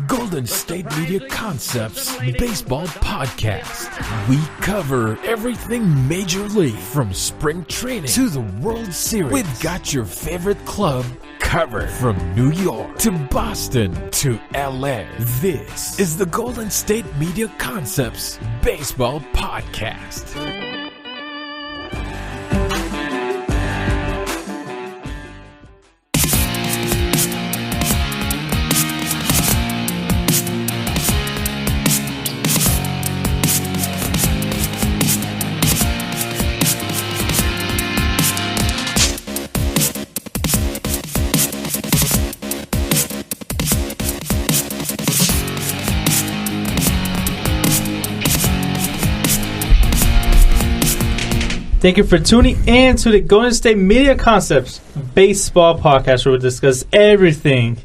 Golden State Media Concepts Baseball Podcast. We cover everything Major League, from spring training to the World Series. We've got your favorite club covered, from New York to Boston to LA. This is the Golden State Media Concepts Baseball Podcast. Thank you for tuning in to the Golden State Media Concepts Baseball Podcast, where we discuss everything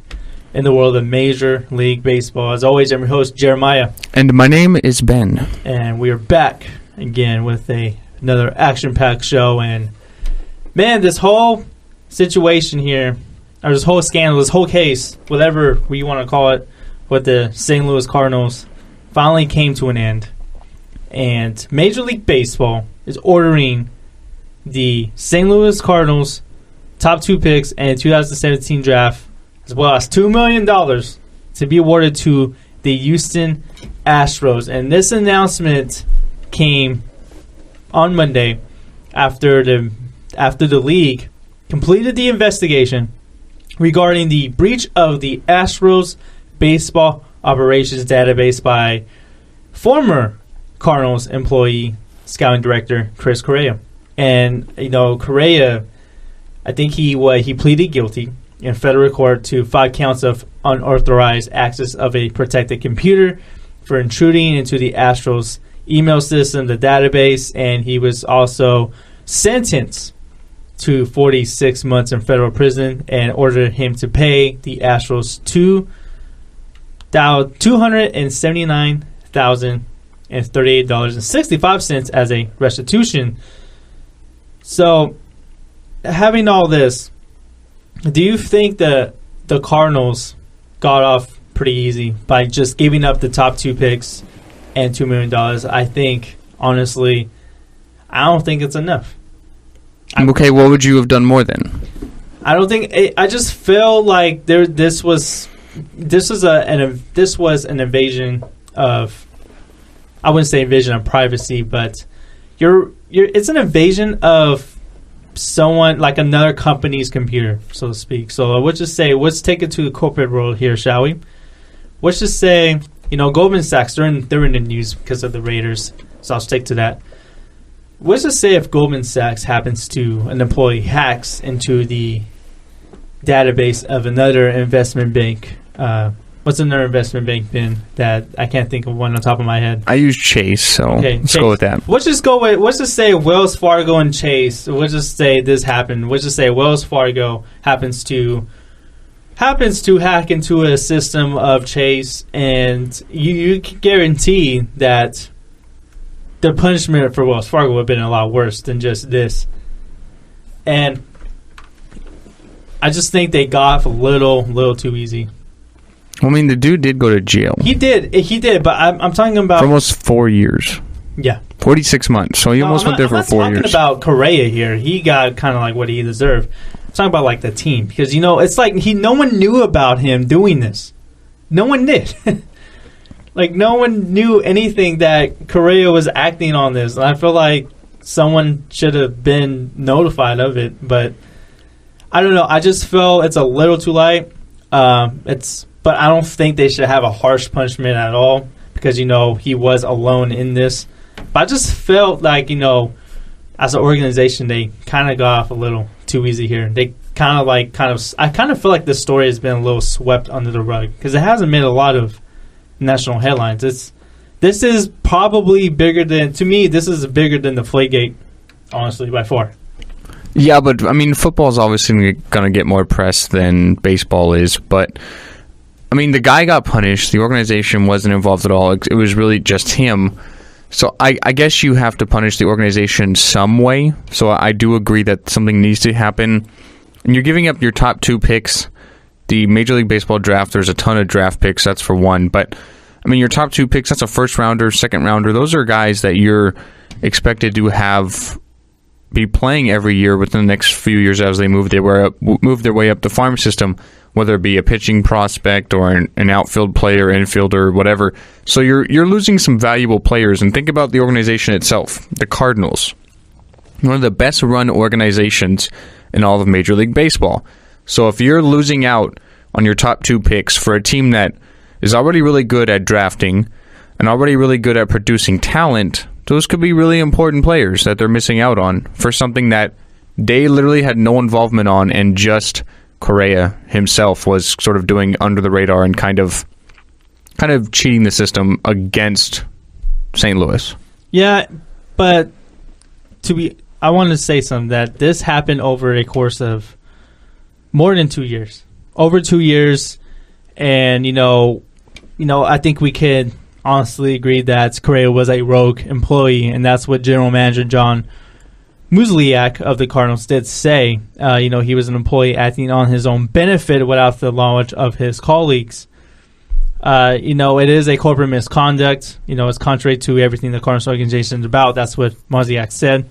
in the world of Major League Baseball. As always, I'm your host, Jeremiah. And my name is Ben. And we are back again with another action-packed show. And, man, this whole situation here, or this whole scandal, this whole case, whatever you want to call it, with the St. Louis Cardinals, finally came to an end. And Major League Baseball is ordering the St. Louis Cardinals top 2 picks in the 2017 draft, as well as $2 million to be awarded to the Houston Astros. And this announcement came on Monday after the league completed the investigation regarding the breach of the Astros baseball operations database by former Cardinals employee, scouting director Chris Correa. And, Correa, I think he pleaded guilty in federal court to 5 counts of unauthorized access of a protected computer for intruding into the Astros email system, the database, and he was also sentenced to 46 months in federal prison and ordered him to pay the Astros $279,038.65 as a restitution. So, having all this, do you think that the Cardinals got off pretty easy by just giving up the top 2 picks and $2 million? I think, honestly, I don't think it's enough. Okay, what would you have done more then? I don't think. I just feel like this was an invasion of. I wouldn't say invasion of privacy, but it's an invasion of someone, like another company's computer, so to speak. So let's take it to the corporate world here, shall we? Let's just say, Goldman Sachs, they're in the news because of the Raiders, so I'll stick to that. Let's just say if Goldman Sachs an employee hacks into the database of another investment bank. What's another investment bank, Ben, that I can't think of one on top of my head? I use Chase, so let's go with that. Let's just say Wells Fargo and Chase. Let's just say this happened. Let's just say Wells Fargo happens to hack into a system of Chase, and you can guarantee that the punishment for Wells Fargo would have been a lot worse than just this. And I just think they got off a little too easy. I mean, the dude did go to jail. He did, but I'm talking about... For almost 4 years. Yeah. 46 months, so he almost went there for 4 years. I'm talking about Correa here. He got kind of like what he deserved. I'm talking about like the team, because, it's like no one knew about him doing this. No one did. Like, no one knew anything that Correa was acting on this, and I feel like someone should have been notified of it, but I don't know. I just feel it's a little too light. But I don't think they should have a harsh punishment at all because, he was alone in this. But I just felt like, as an organization, they kind of got off a little too easy here. They I kind of feel like this story has been a little swept under the rug because it hasn't made a lot of national headlines. This is probably bigger than, to me, this is bigger than the Deflategate, honestly, by far. Yeah, but, I mean, football is obviously going to get more press than baseball is, but... I mean, the guy got punished. The organization wasn't involved at all. It was really just him. So I guess you have to punish the organization some way. So I do agree that something needs to happen. And you're giving up your top 2 picks the Major League Baseball draft, there's a ton of draft picks. That's for one. But, I mean, your top 2 picks, that's a first-rounder, second-rounder. Those are guys that you're expected to be playing every year within the next few years as they move their way up the farm system, whether it be a pitching prospect or an outfield player, infielder, whatever. So you're losing some valuable players. And think about the organization itself, the Cardinals, one of the best-run organizations in all of Major League Baseball. So if you're losing out on your top 2 picks for a team that is already really good at drafting and already really good at producing talent, those could be really important players that they're missing out on for something that they literally had no involvement on, and just Correa himself was sort of doing under the radar and kind of cheating the system against St. Louis. Yeah, but I want to say something, that this happened over a course of more than 2 years. Over 2 years, and I think we could honestly agree that Correa was a rogue employee, and that's what General Manager John Mozeliak of the Cardinals did say. He was an employee acting on his own benefit without the knowledge of his colleagues. It is a corporate misconduct. It's contrary to everything the Cardinals organization is about. That's what Mozeliak said.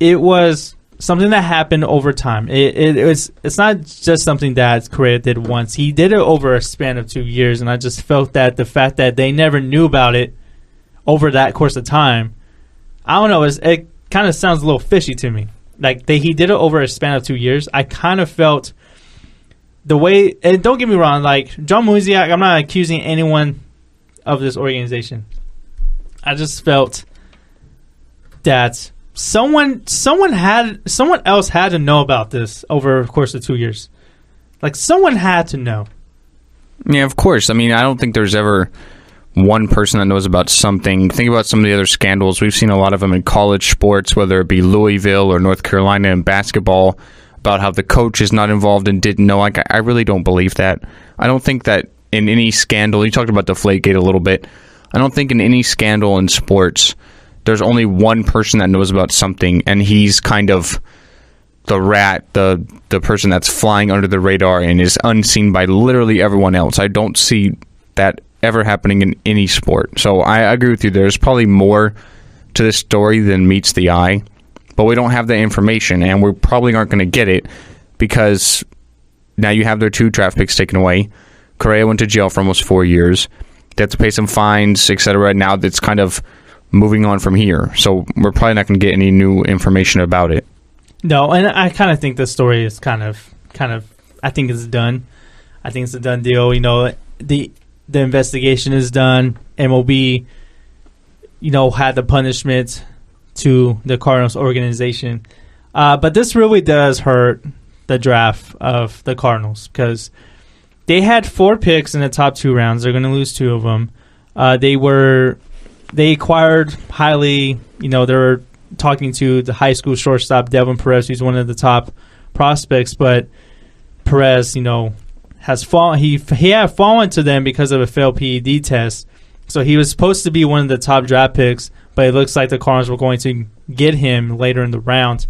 It was something that happened over time. It's not just something that Correa did once. He did it over a span of 2 years, and I just felt that the fact that they never knew about it over that course of time, I don't know, it kind of sounds a little fishy to me. Like, he did it over a span of 2 years. I kind of felt the way, and don't get me wrong, like, John Mozeliak, I'm not accusing anyone of this organization. I just felt that someone else had to know about this over the course of 2 years. Like, someone had to know. Yeah, of course. I mean, I don't think there's ever one person that knows about something. Think about some of the other scandals. We've seen a lot of them in college sports, whether it be Louisville or North Carolina in basketball, about how the coach is not involved and didn't know. Like, I really don't believe that. I don't think that in any scandal, you talked about Deflategate a little bit, I don't think in any scandal in sports there's only one person that knows about something, and he's kind of the rat, the person that's flying under the radar and is unseen by literally everyone else. I don't see that ever happening in any sport. So I agree with you. There's probably more to this story than meets the eye, but we don't have the information, and we probably aren't going to get it because now you have their 2 draft picks taken away. Correa went to jail for almost 4 years. They have to pay some fines, etc. Now that's kind of moving on from here. So we're probably not going to get any new information about it. No, and I kind of think the story is kind of I think it's done. I think it's a done deal. The investigation is done. MLB, had the punishment to the Cardinals organization. But this really does hurt the draft of the Cardinals because they had 4 picks in the top 2 rounds. They're going to lose 2 of them. They acquired highly, they were talking to the high school shortstop, Devin Perez, who's one of the top prospects, but Perez, has fallen. He had fallen to them because of a failed PED test. So he was supposed to be one of the top draft picks, but it looks like the Cardinals were going to get him later in the round.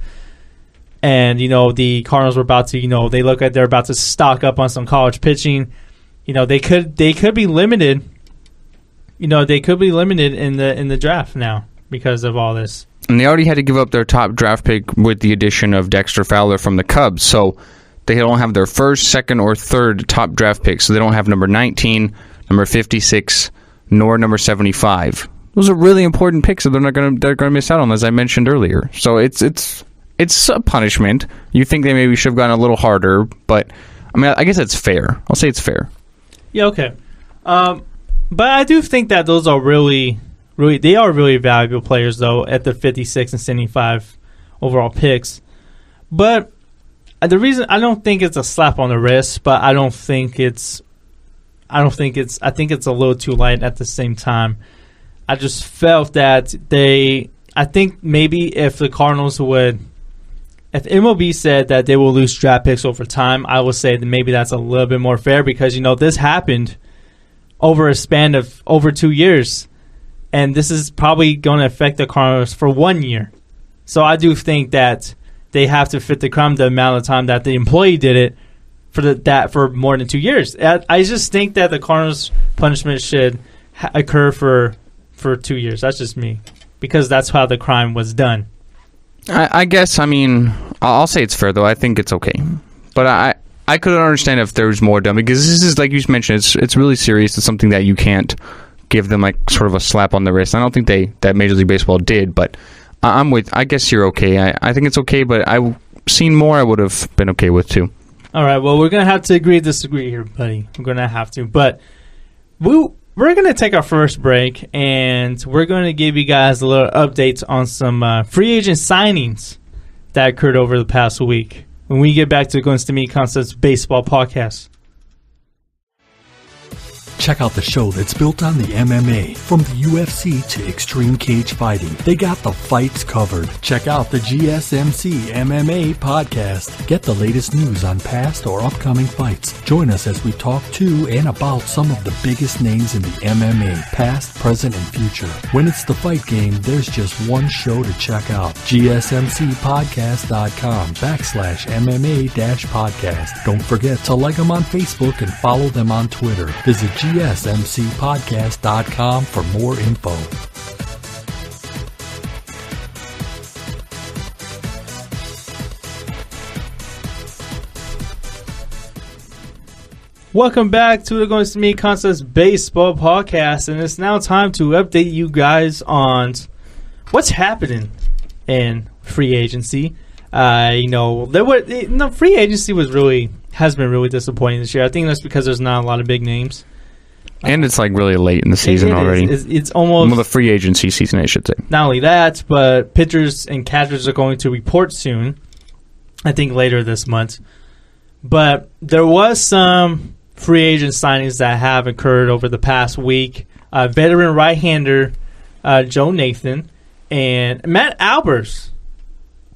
And, the Cardinals were about to, they look like they're about to stock up on some college pitching. They could be limited. They could be limited in the draft now because of all this. And they already had to give up their top draft pick with the addition of Dexter Fowler from the Cubs. So they don't have their first, second, or third top draft picks. So they don't have number 19, number 56, nor number 75. Those are really important picks that they're going to miss out on, as I mentioned earlier. So it's a punishment. You think they maybe should have gone a little harder, but I mean, I guess it's fair. I'll say it's fair. Yeah, okay. But I do think that those are really valuable players, though, at the 56 and 75 overall picks. But the reason I don't think it's a slap on the wrist, but I think it's a little too light at the same time. I just felt that I think maybe if the Cardinals if MLB said that they will lose draft picks over time, I would say that maybe that's a little bit more fair because, this happened over a span of over 2 years. And this is probably going to affect the Cardinals for 1 year. So I do think that they have to fit the crime the amount of time that the employee did it for more than 2 years. I just think that the Cardinals' punishment should occur for 2 years. That's just me, because that's how the crime was done. I guess, I mean, I'll say it's fair, though. I think it's okay. But I couldn't understand if there was more done, because this is, like you mentioned, it's really serious. It's something that you can't give them, like, sort of a slap on the wrist. I don't think that Major League Baseball did, but I guess you're okay. I think it's okay, but I've seen more I would have been okay with, too. All right, well, we're going to have to agree to disagree here, buddy. We're going to have to. But we're going to take our first break, and we're going to give you guys a little updates on some free agent signings that occurred over the past week when we get back to the Guns to Me Concepts Baseball Podcast. Check out the show that's built on the MMA. From the UFC to extreme cage fighting, they got the fights covered. Check out the GSMC MMA podcast. Get the latest news on past or upcoming fights. Join us as we talk to and about some of the biggest names in the MMA, past, present, and future. When it's the fight game, there's just one show to check out. GSMCpodcast.com/MMA-podcast. Don't forget to like them on Facebook and follow them on Twitter. Visit GSMCpodcast.com for more info. Welcome back to the Going to Me Concepts Baseball Podcast, and it's now time to update you guys on what's happening in free agency. Free agency has been really disappointing this year. I think that's because there's not a lot of big names. And it's like really late in the season already. It's almost... Well, the free agency season, I should say. Not only that, but pitchers and catchers are going to report soon. I think later this month. But there was some free agent signings that have occurred over the past week. Veteran right-hander Joe Nathan and Matt Albers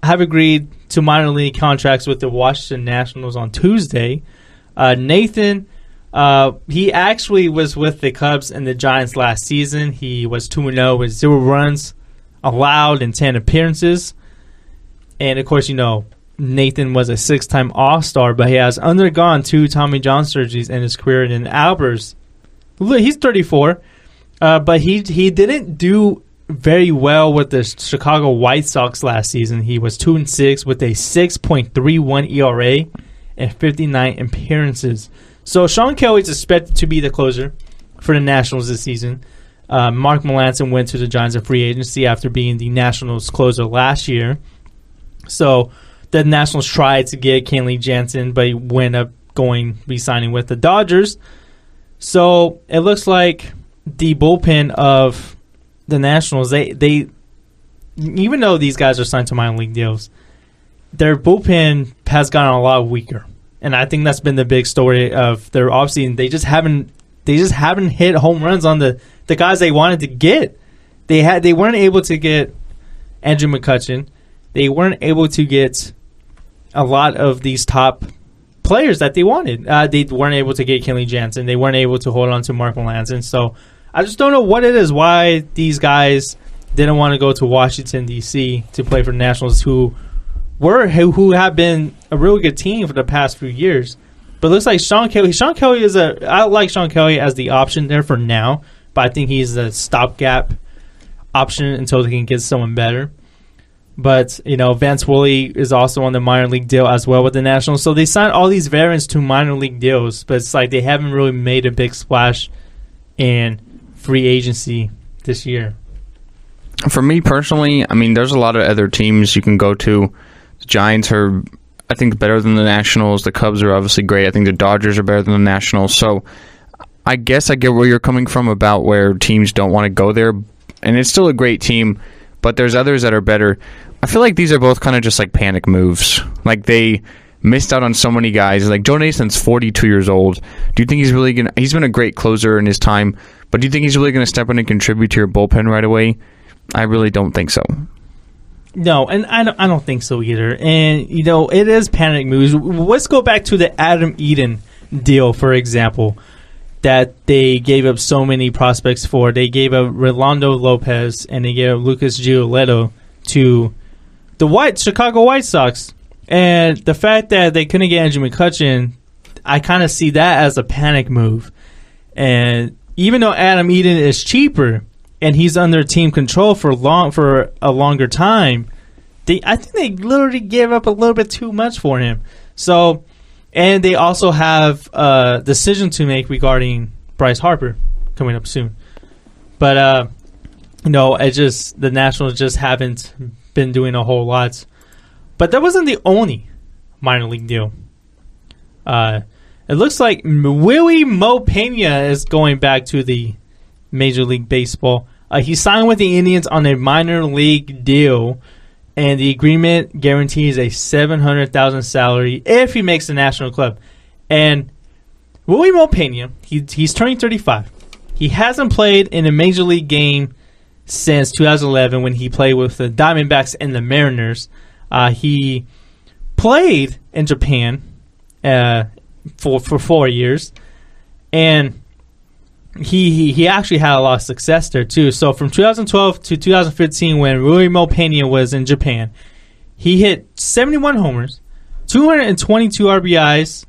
have agreed to minor league contracts with the Washington Nationals on Tuesday. Nathan... he actually was with the Cubs and the Giants last season. He was 2-0 with 0 runs allowed in 10 appearances. And, of course, Nathan was a 6-time All-Star, but he has undergone 2 Tommy John surgeries in his career. And Albers, he's 34, but he didn't do very well with the Chicago White Sox last season. He was 2-6 with a 6.31 ERA and 59 appearances. So Sean Kelly is expected to be the closer for the Nationals this season. Mark Melancon went to the Giants in free agency after being the Nationals closer last year. So the Nationals tried to get Kenley Jansen, but he went up re-signing with the Dodgers. So it looks like the bullpen of the Nationals, they even though these guys are signed to minor league deals, their bullpen has gotten a lot weaker. And I think that's been the big story of their offseason. They just haven't hit home runs on the guys they wanted to get. They weren't able to get Andrew McCutchen. They weren't able to get a lot of these top players that they wanted. They weren't able to get Kenley Jansen. They weren't able to hold on to Mark Melancon. So I just don't know what it is, why these guys didn't want to go to Washington, D.C. to play for the Nationals, who have been a really good team for the past few years. But it looks like Sean Kelly I like Sean Kelly as the option there for now, but I think he's a stopgap option until they can get someone better. But, Vance Woolley is also on the minor league deal as well with the Nationals. So they signed all these veterans to minor league deals, but it's like they haven't really made a big splash in free agency this year. For me personally, there's a lot of other teams you can go to. The Giants are, I think, better than the Nationals. The Cubs are obviously great. I think the Dodgers are better than the Nationals. So I guess I get where you're coming from about where teams don't want to go there. And it's still a great team, but there's others that are better. I feel like these are both kind of just like panic moves. Like they missed out on so many guys. Like Joe Nathan's 42 years old. Do you think he's really he's been a great closer in his time, but do you think he's really going to step in and contribute to your bullpen right away? I really don't think so. No, and I don't think so either. And, it is panic moves. Let's go back to the Adam Eden deal, for example, that they gave up so many prospects for. They gave up Rolando Lopez and they gave up Lucas Giolito to the Chicago White Sox. And the fact that they couldn't get Andrew McCutchen, I kind of see that as a panic move. And even though Adam Eaton is cheaper and he's under team control for a longer time, I think they literally gave up a little bit too much for him. So, and they also have a decision to make regarding Bryce Harper coming up soon. But the Nationals just haven't been doing a whole lot. But that wasn't the only minor league deal. It looks like Willie Mo Pena is going back to the Major League Baseball. He signed with the Indians on a minor league deal, and the agreement guarantees a $700,000 salary if he makes the National Club. And Willie Mo Pena, he's turning 35. He hasn't played in a Major League game since 2011 when he played with the Diamondbacks and the Mariners. He played in Japan for 4 years, and he actually had a lot of success there too. So from 2012 to 2015, when Willie Mo Pena was in Japan, he hit 71 homers, 222 RBIs,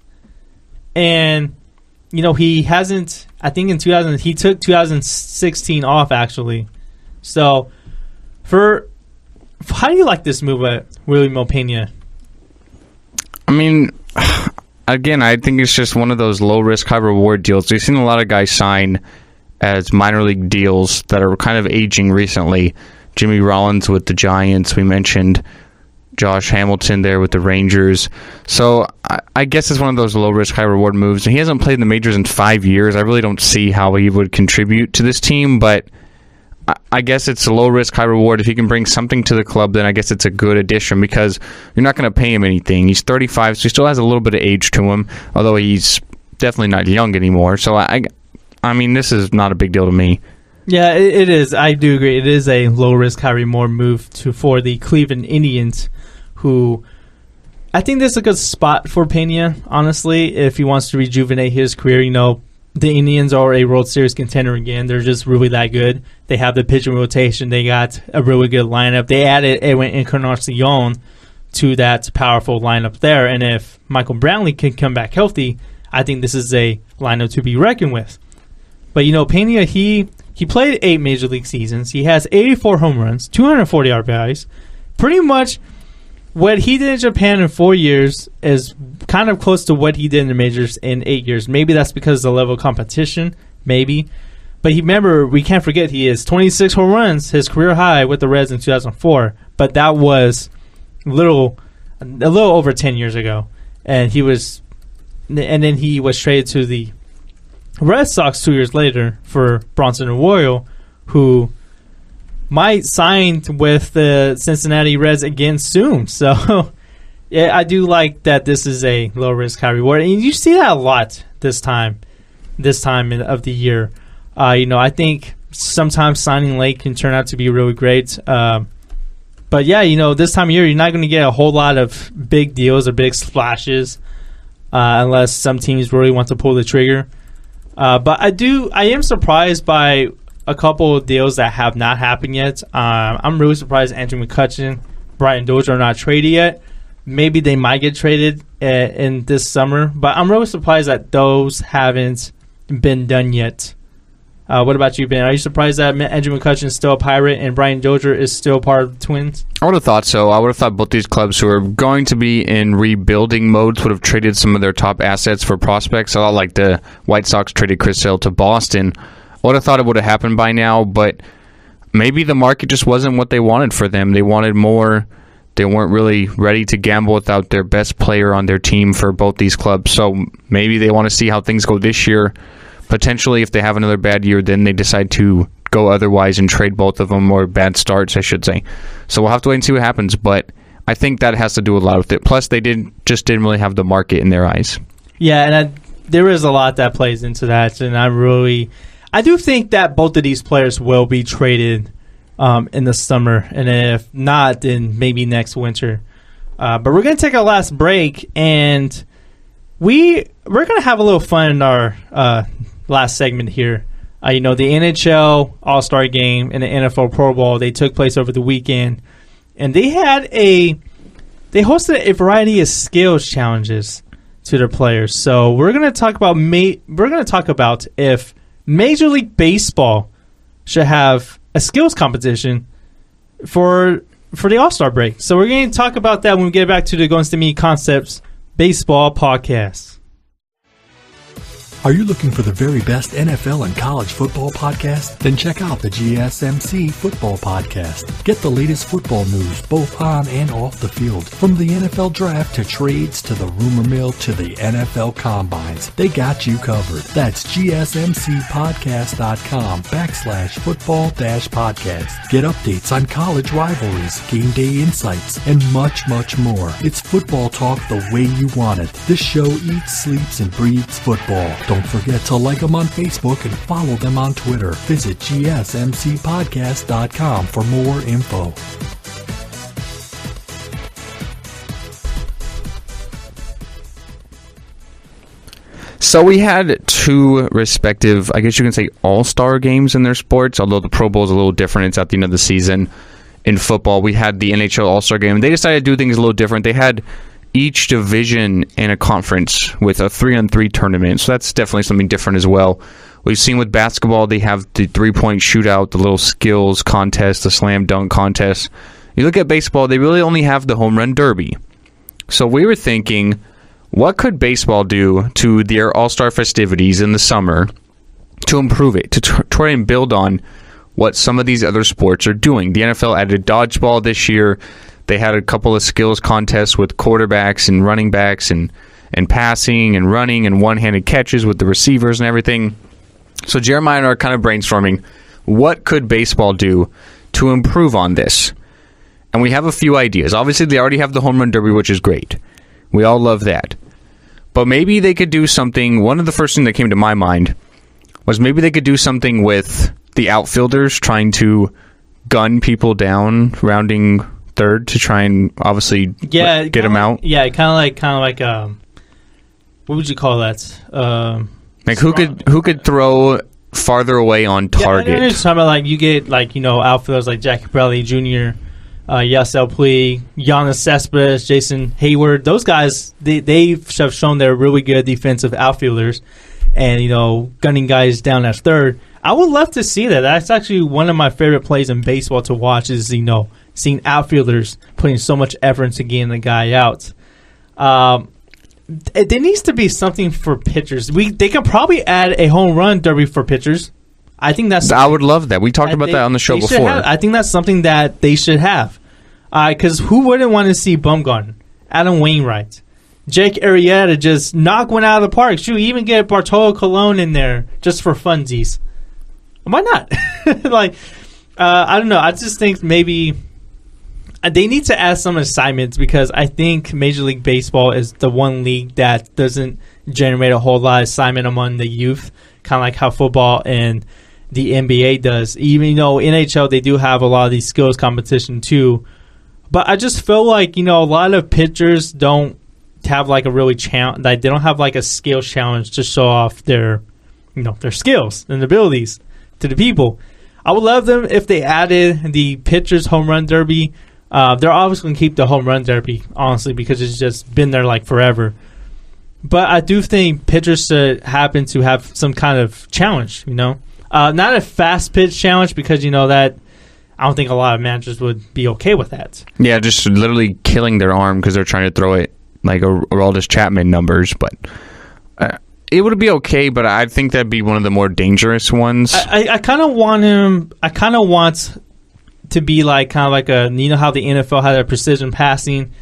and he hasn't. I think in 2000 he took 2016 off actually. So how do you like this move at Willie Mo Pena? I mean, again, I think it's just one of those low-risk, high-reward deals. We've seen a lot of guys sign as minor league deals that are kind of aging recently. Jimmy Rollins with the Giants, we mentioned Josh Hamilton there with the Rangers. So I guess it's one of those low-risk, high-reward moves. And he hasn't played in the majors in 5 years. I really don't see how he would contribute to this team, but I guess it's a low risk, high reward. If he can bring something to the club, then I guess it's a good addition because you're not going to pay him anything. He's 35, so he still has a little bit of age to him, although he's definitely not young anymore. So, I mean, this is not a big deal to me. Yeah, it is. I do agree. It is a low risk, high reward move for the Cleveland Indians, who I think this is a good spot for Pena, honestly, if he wants to rejuvenate his career. The Indians are a World Series contender again. They're just really that good. They have the pitching rotation. They got a really good lineup. They added Edwin Encarnacion to that powerful lineup there. And if Michael Brantley can come back healthy, I think this is a lineup to be reckoned with. But, Pena, he played 8 Major League seasons. He has 84 home runs, 240 RBIs. Pretty much what he did in Japan in 4 years is kind of close to what he did in the majors in 8 years. Maybe that's because of the level of competition, maybe. But remember, we can't forget he has 26 home runs, his career high with the Reds in 2004. But that was a little over 10 years ago. And then he was traded to the Red Sox 2 years later for Bronson Arroyo, who might sign with the Cincinnati Reds again soon. So, yeah, I do like that this is a low-risk, high-reward. And you see that a lot this time of the year. I think sometimes signing late can turn out to be really great. But, yeah, this time of year, you're not going to get a whole lot of big deals or big splashes unless some teams really want to pull the trigger. But I am surprised by a couple of deals that have not happened yet. I'm really surprised Andrew McCutchen, Brian Dozier are not traded yet. Maybe they might get traded in this summer, but I'm really surprised that those haven't been done yet. What about you, Ben? Are you surprised that Andrew McCutchen is still a Pirate and Brian Dozier is still part of the Twins? I would have thought so. I would have thought both these clubs who are going to be in rebuilding modes would have traded some of their top assets for prospects. A lot like the White Sox traded Chris Sale to Boston. I would have thought it would have happened by now, but maybe the market just wasn't what they wanted for them. They wanted more. They weren't really ready to gamble without their best player on their team for both these clubs. So maybe they want to see how things go this year. Potentially, if they have another bad year, then they decide to go otherwise and trade both of them, or bad starts, I should say. So we'll have to wait and see what happens, but I think that has to do a lot with it. Plus, they didn't really have the market in their eyes. Yeah, and there is a lot that plays into that, and I do think that both of these players will be traded in the summer, and if not, then maybe next winter. But we're going to take our last break, and we're going to have a little fun in our last segment here. The NHL All-Star Game and the NFL Pro Bowl, they took place over the weekend. and they hosted a variety of skills challenges to their players. So we're going to talk about if Major League Baseball should have a skills competition for the All-Star break. So we're going to talk about that when we get back to the Going to Me Concepts Baseball Podcast. Are you looking for the very best NFL and college football podcast? Then check out the GSMC Football Podcast. Get the latest football news both on and off the field. From the NFL Draft to trades to the rumor mill to the NFL Combines, they got you covered. That's GSMCpodcast.com/football-podcast. Get updates on college rivalries, game day insights, and much, much more. It's football talk the way you want it. This show eats, sleeps, and breathes football. Don't forget to like them on Facebook and follow them on Twitter. Visit GSMCpodcast.com for more info. So we had two respective, I guess you can say, all-star games in their sports, although the Pro Bowl is a little different. It's at the end of the season. In football, we had the NHL all-star game. They decided to do things a little different. They had each division in a conference with a 3-on-3 tournament. So that's definitely something different as well. We've seen with basketball, they have the three-point shootout, the little skills contest, the slam dunk contest. You look at baseball, they really only have the home run derby. So we were thinking, what could baseball do to their all-star festivities in the summer to improve it, to try and build on what some of these other sports are doing? The NFL added dodgeball this year. They had a couple of skills contests with quarterbacks and running backs and passing and running and one-handed catches with the receivers and everything. So Jeremiah and I are kind of brainstorming, what could baseball do to improve on this? And we have a few ideas. Obviously, they already have the home run derby, which is great. We all love that. But maybe they could do something. One of the first things that came to my mind was maybe they could do something with the outfielders trying to gun people down, rounding third to try and obviously get them out. Yeah, kind of like what would you call that? Like who could throw farther away on target? Yeah, I know talking about, like, you get, like, outfielders like Jackie Bradley Jr., Yasiel Puig, Giannis Cespedes, Jason Hayward. Those guys, they have shown they're really good defensive outfielders, and gunning guys down at third. I would love to see that. That's actually one of my favorite plays in baseball to watch. Is seeing outfielders putting so much effort into getting the guy out. There needs to be something for pitchers. They can probably add a home run derby for pitchers. I think I would love that. We talked about that on the show before. I think that's something that they should have. Because who wouldn't want to see Bumgarner, Adam Wainwright, Jake Arrieta just knock one out of the park? Shoot, even get Bartolo Colon in there just for funsies. Why not? I don't know. I just think maybe they need to add some assignments, because I think Major League Baseball is the one league that doesn't generate a whole lot of assignment among the youth, kind of like how football and the NBA does. Even though NHL, they do have a lot of these skills competition too. But I just feel like, a lot of pitchers don't have like a really challenge. Like, they don't have like a skills challenge to show off their skills and abilities to the people. I would love them if they added the pitchers home run derby. They're obviously going to keep the home run derby, honestly, because it's just been there like forever. But I do think pitchers should happen to have some kind of challenge, not a fast pitch challenge, because that I don't think a lot of managers would be okay with that. Yeah, just literally killing their arm because they're trying to throw it like Aroldis Chapman numbers. But it would be okay, but I think that'd be one of the more dangerous ones. I kind of want him. I kind of want to be like how the NFL had a precision passing.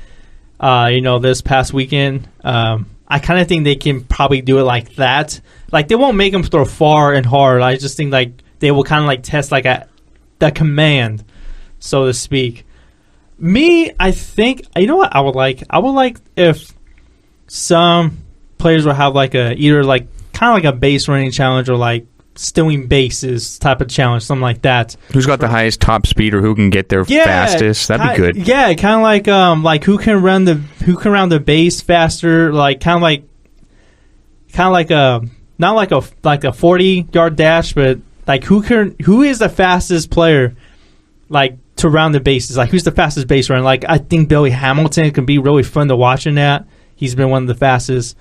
This past weekend. I kind of think they can probably do it like that. Like, they won't make them throw far and hard. I just think like they will kind of like test like that command, so to speak. Me, I think, what I would like? I would like if some players will have like either like kind of like a base running challenge, or like stealing bases type of challenge, something like that. Who's got the highest top speed, or who can get there fastest? That'd be good. Yeah, kind of like who can run the base faster, like kind of like not like a 40-yard dash, but like who is the fastest player, like to round the bases. Like, who's the fastest base runner? Like, I think Billy Hamilton can be really fun to watch in that. He's been one of the fastest,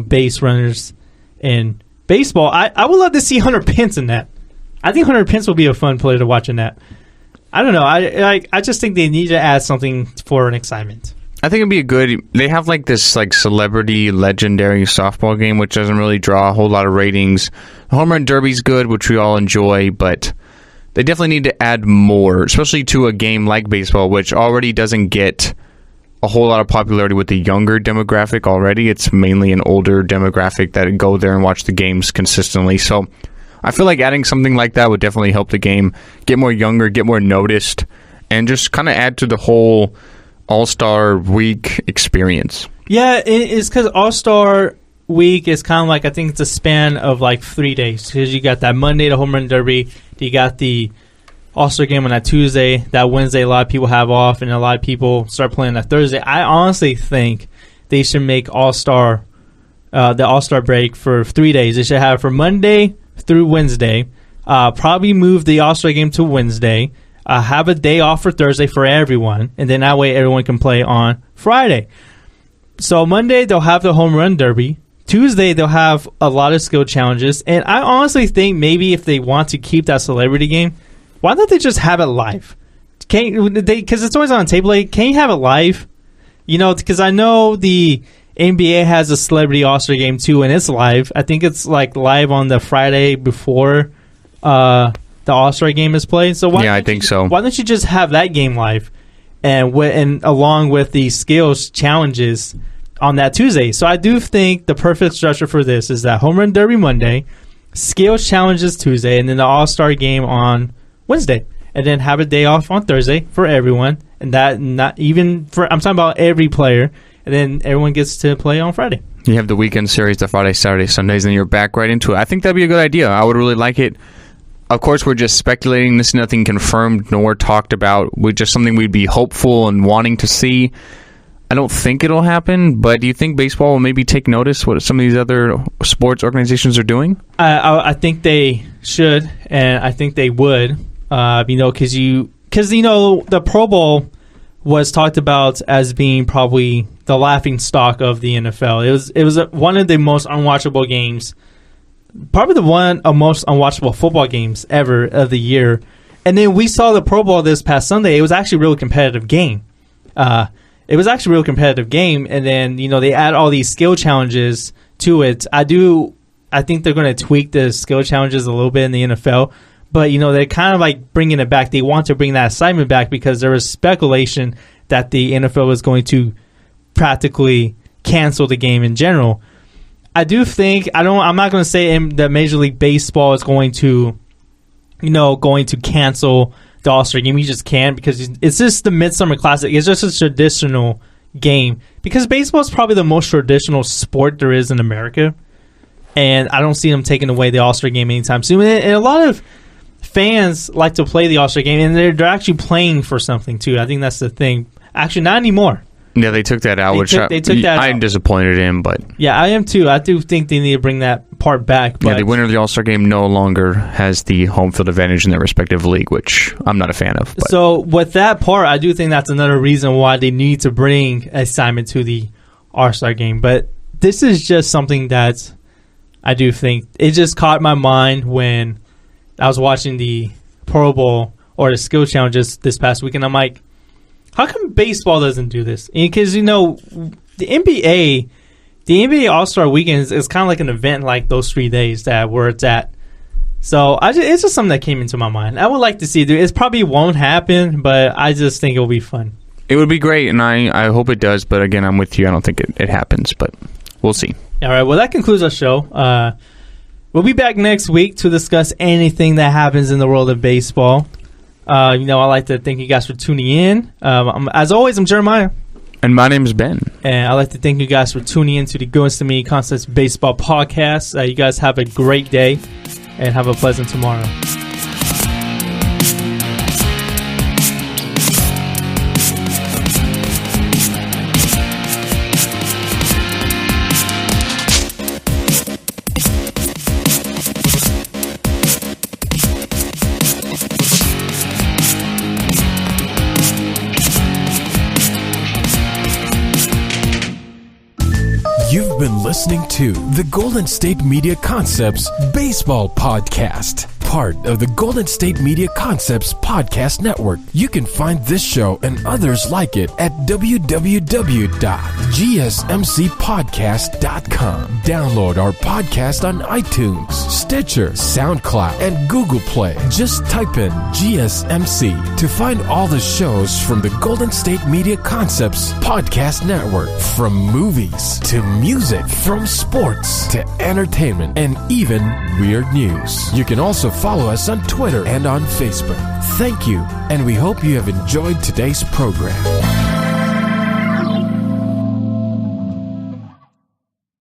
base runners in baseball. I would love to see Hunter Pence in that. I think Hunter Pence will be a fun player to watch in that. I don't know. I just think they need to add something for an excitement. I think it'd be they have like this like celebrity legendary softball game, which doesn't really draw a whole lot of ratings. The home run derby's good, which we all enjoy, but they definitely need to add more, especially to a game like baseball, which already doesn't get a whole lot of popularity with the younger demographic already. It's mainly an older demographic that go there and watch the games consistently. So I feel like adding something like that would definitely help the game get more younger, get more noticed, and just kind of add to the whole All-Star Week experience. Yeah, it's because All-Star Week is kind of like, I think it's a span of like 3 days. Because you got that Monday, the home run derby. You got the All-Star game on that Tuesday. That Wednesday, a lot of people have off, and a lot of people start playing that Thursday. I honestly think they should make the All-Star break for 3 days. They should have it for Monday through Wednesday. Probably move the All-Star game to Wednesday. Have a day off for Thursday for everyone, and then that way everyone can play on Friday. So Monday, they'll have the home run derby. Tuesday, they'll have a lot of skill challenges. And I honestly think maybe if they want to keep that celebrity game, why don't they just have it live? Because it's always on tape. Like, can you have it live? Because I know the NBA has a celebrity All-Star game too, and it's live. I think it's like live on the Friday before the All-Star game is played. So I think so. Why don't you just have that game live, and along with the skills challenges on that Tuesday? So I do think the perfect structure for this is that home run derby Monday, skills challenges Tuesday, and then the All-Star game on Wednesday, and then have a day off on Thursday for everyone, and that not even for I'm talking about every player, and then everyone gets to play on Friday. You have the weekend series, the Friday, Saturday, Sundays, and you're back right into it. I think that'd be a good idea. I would really like it. Of course, we're just speculating. This is nothing confirmed nor talked about. We're just something we'd be hopeful and wanting to see. I don't think it'll happen, but do you think baseball will maybe take notice what some of these other sports organizations are doing? I think they should, and I think they would. Because the Pro Bowl was talked about as being probably the laughing stock of the NFL. It was one of the most unwatchable games. Probably the one of most unwatchable football games ever of the year. And then we saw the Pro Bowl this past Sunday. It was actually a really competitive game. And then, they add all these skill challenges to it. I think they're going to tweak the skill challenges a little bit in the NFL. But, they're kind of like bringing it back. They want to bring that excitement back because there was speculation that the NFL was going to practically cancel the game in general. I do think I'm not going to say that Major League Baseball is going to cancel the All-Star game. You just can't, because it's just the Midsummer Classic. It's just a traditional game, because baseball is probably the most traditional sport there is in America, and I don't see them taking away the All-Star game anytime soon. And a lot of fans like to play the All-Star game, and they're actually playing for something too. I think that's the thing. Actually, not anymore. Yeah, they took that out, I'm disappointed in, but... Yeah, I am too. I do think they need to bring that part back. But the winner of the All-Star game no longer has the home field advantage in their respective league, which I'm not a fan of. But. So, with that part, I do think that's another reason why they need to bring assignment to the All-Star game. But this is just something that I do think... It just caught my mind when I was watching the Pro Bowl or the skill challenges this past week, and I'm like, how come baseball doesn't do this? Because, the NBA All-Star Weekend is kind of like an event like those 3 days where it's at. So it's just something that came into my mind. I would like to see it. It probably won't happen, but I just think it'll be fun. It would be great, and I hope it does. But again, I'm with you. I don't think it happens, but we'll see. All right, well, that concludes our show. We'll be back next week to discuss anything that happens in the world of baseball. I'd like to thank you guys for tuning in. As always, I'm Jeremiah. And my name's Ben. And I'd like to thank you guys for tuning in to the Goins to Me Concepts Baseball Podcast. You guys have a great day and have a pleasant tomorrow. listening to the Golden State Media Concepts Baseball Podcast, part of the Golden State Media Concepts Podcast Network. You can find this show and others like it at www.gsmcpodcast.com. Download our podcast on iTunes, Stitcher, SoundCloud, and Google Play. Just type in GSMC to find all the shows from the Golden State Media Concepts Podcast Network. From movies to music, from sports to entertainment, and even weird news. You can also follow us on Twitter and on Facebook. Thank you, and we hope you have enjoyed today's program.